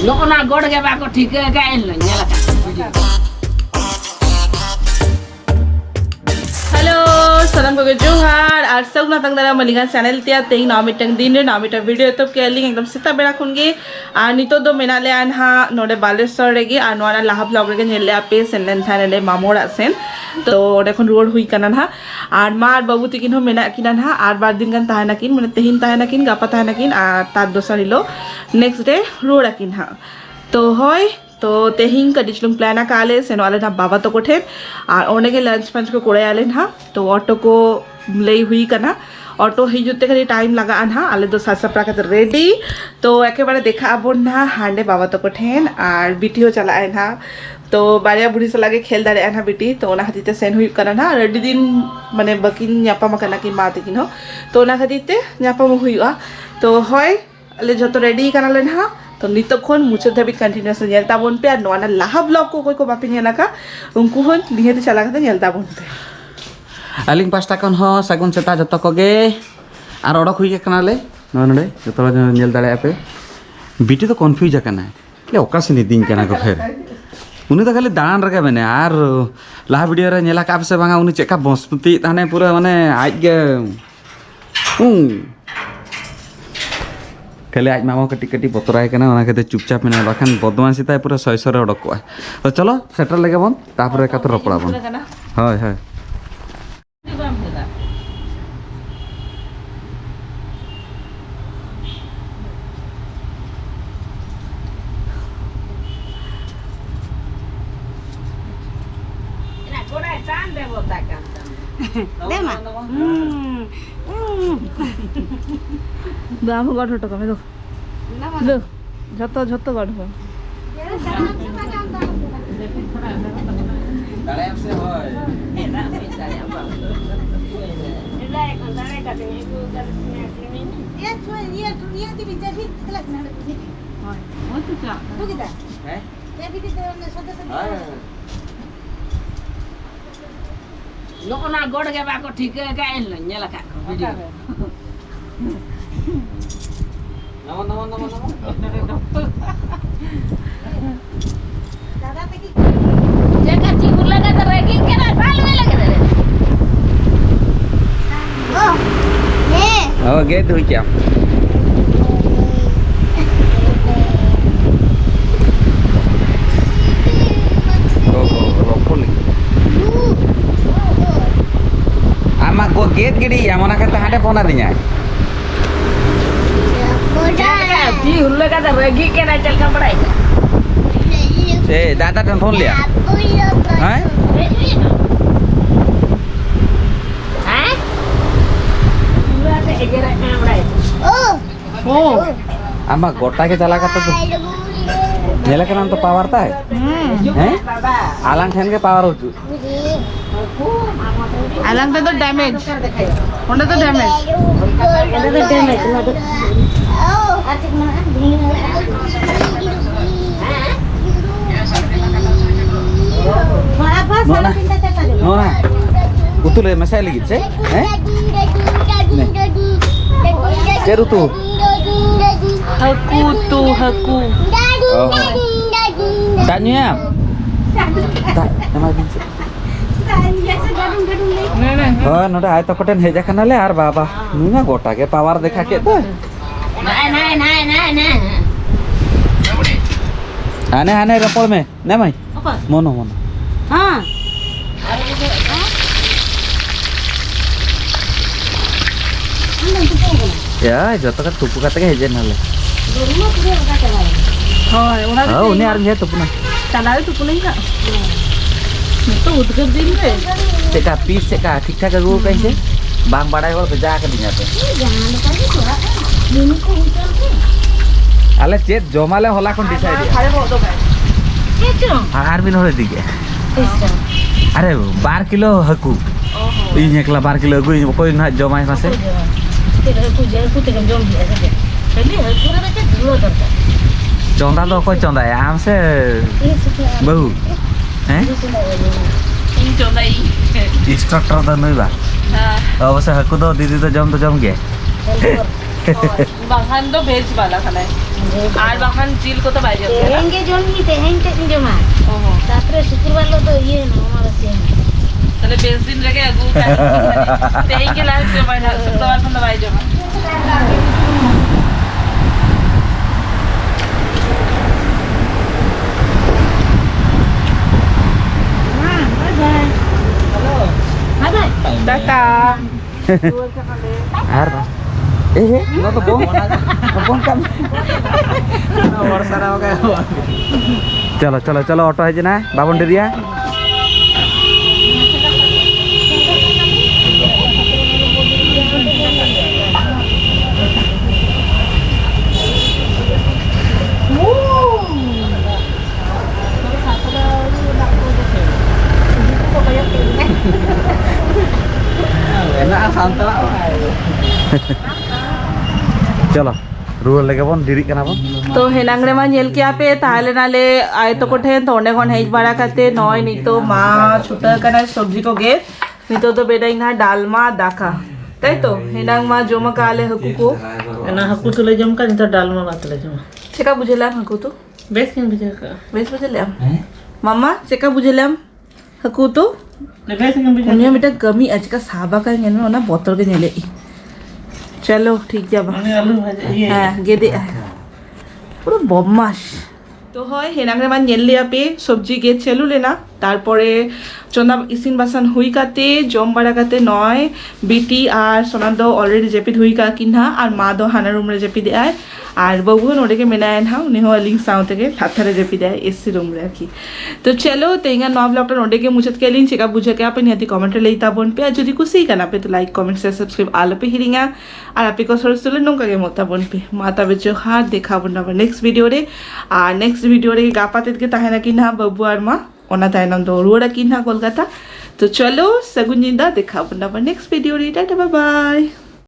Lo na god ke ba ko ठीक है का इन nyala ka. Halo, salam ko Johar. Ar sauk na tang dara maligan channel tia teng na mitang din re na mita video to ke link ekdam sita bera khungi ar nito do menale an ha node Baleswar regi ar nora laha vlog regi nyelle ape senden thanele mamor asen to dekhon road hui kanan ha ar mar babu tikin ho mena kinan ha ar bar din kan tahana kin mane tehin tahana kin gapa tahana kin ar tar dosar hilo next day road akin ha to hoy तो तेहिंग का डिचलुंग plan काले सेनो आले ना बाबा तो कोठे और ओने के लंच पंच को कोड़े आले ना तो ऑटो को ले हुई करना ऑटो ही जुते का टाइम लगा ना आले दो सात सप्रा का रेडी तो एके बारे देखा अब ना हांडे बाबा तो कोठे और बीटी चला है ना तो बारिया बुढ़ी से लगे खेल दारे ना बीटी तो ना खाती सेन हुई करना ना रेडी दिन माने बकिन न्यापा मकना की माते किन हो तो ना खाती न्यापा हुआ तो होय आले जो तो रेडी करना ले ना तो नितखन मुचाद धाबी कंटिन्यूस नेलता बोन पे और नोना लाहा ब्लॉग को कोई को बापे नेलाका उनको हन निहेते चला कते नेलता बोन पे आलिंग पास्ता कन हो सगुन सेता जतो कोगे आर ओडक हुई के कनाले नोनडे जतो नेल दाले आपे बीटी तो कंफ्यूज कना ले ओका से निदिन कना को फेर उनी तो खाली दान रके बने आर लाहा वीडियो रे नेला का से बांगा उनी चेका बसपति ताने पूरा माने आज गे खाली आज मामा कटी कटी बतराय कना ओना कते चुपचाप में बाखान बदमाशी ताय पूरा सयसर अडक तो चलो सेटर लगे बन तापर एका तो रपड़ा बन हाय हाय दाम गड हटो कमे दो दो झतो झतो गड हो दाले से होय Lo na god ke ba ko ठीक है का इन nyala ka video. Namo Namo Namo Namo दादा पे की जगह चिकुर लगा तो रैगिंग के ना साल में लगे रे ओ गेट हुई क्या ओहो रोपल आमा को गेट गिडी आमना के हाडे फोना दिया जी हुल्ले का तो रैगिंग के ना चल का पड़ाई से दादा टेलीफोन लिया हैं हैं पूरा से एजरा का पड़ाई ओ आमा गोटा के चला का तो नेला के नाम तो पावर ता है हैं आलान ठन के पावर हो आलम पे तो डैमेज होने तो डैमेज नोना नोना उतुले मसाई लगी से हैं केरु तू हकू ओहो tanya nama binse oh noda ay to koten heja kanale ar baba nuna gota ke power dekha ke to नहीं ane ane rapor में ना भाई मोनो मोनो हाँ ya jatuh kan tupu kata ke heja nale हां oh ini arnya tupu na चलावे तो नहीं का तो उधर दिन रे ceka pis ceka ठीक ठाक रू कैसे बांग बड़ा और भेजा के दिया पे आले चेत जमाले होला कोन डिसाइड आर बिन होले दिगे अरे 12 किलो हकू इन एकला 12 किलो हकू कोई ना जमाय मासे चौंदा तो कोई चौंदा है आम से बहु हैं इंस्ट्रक्टर तो नहीं बा हाँ अवश्य हकू तो दीदी तो जम गए बाखान तो भेज वाला खाना है और बाखान जिल को तो बाई जाते हैं तेहेंगे जोनी तेहेंगे जमा ओहो तापरे शुक्रवार लो तो ये नो हमारा से तले 20 दिन रगे अगू तेहें के लास्ट जमा शुक्रवार को दवाई जमा टाटा यार nó तो बोन काम चलो चलो चलो ऑटो है ना बाबन डेरिया चलो रुआ लेके बन डिरी कना बन तो हेनांगरे मा नेल के पे ताले नाले आए तो को ठेन तो ओंडे खन हेज बाड़ा काते नय नि तो मा छुटा कना सब्जी को गे नि तो बेडाई ना डालमा दाका ताई तो हेनांग मा जोमा काले हकु को ना हकू तो ले जम का तो डालमा बात ले जम चेका बुझेला हकु तो बेस किन बुझे का बेस बुझेला मामा चेका बुझेला हकु तो ले बेस किन बुझे उन्हें बेटा गमी आज का साबा का नेल ना बोतल के नेले चलो ठीक जाबा आलू भाजी ये हाँ गेदे পুরো বদমাস তো হয় হেনাংরে মান নেল লিয়া পে সবজি গে চেলু লেনা তারপরে চন্দা ইসিন বাসন হুই কাতে জম বাড়া কাতে নয় বিটি আর সোনাদ অলরেডি জেপি হুই কা কিনা আর মা দো হানা রুম রে জেপি দেয় আর বউগুন ওদেরকে মেনায়ন হা উনি हो लिंक साउ থেকে थाथारे जपी दे एसी रूम रे की तो चलो तेंगा नॉव ब्लॉग टा ओडेके मुचत के लिंक चेका बुझे के आपन यदि कमेंट लेता बोन पे जदि कुसी कना पे तो लाइक कमेंट शेयर सब्सक्राइब आलो पे हिरिंगा और आपे को सरसुले नंका के मोता बोन पे माता बेचो हार देखा बोन ना नेक्स्ट वीडियो रे और नेक्स्ट वीडियो रे गापाते के ताहेना कि ना बबु और मां ओना ताइनम दो रोड़ा कि ना कोलकाता तो चलो सगुन जिंदा देखा बोन ना नेक्स्ट वीडियो रे टाटा बाय बाय।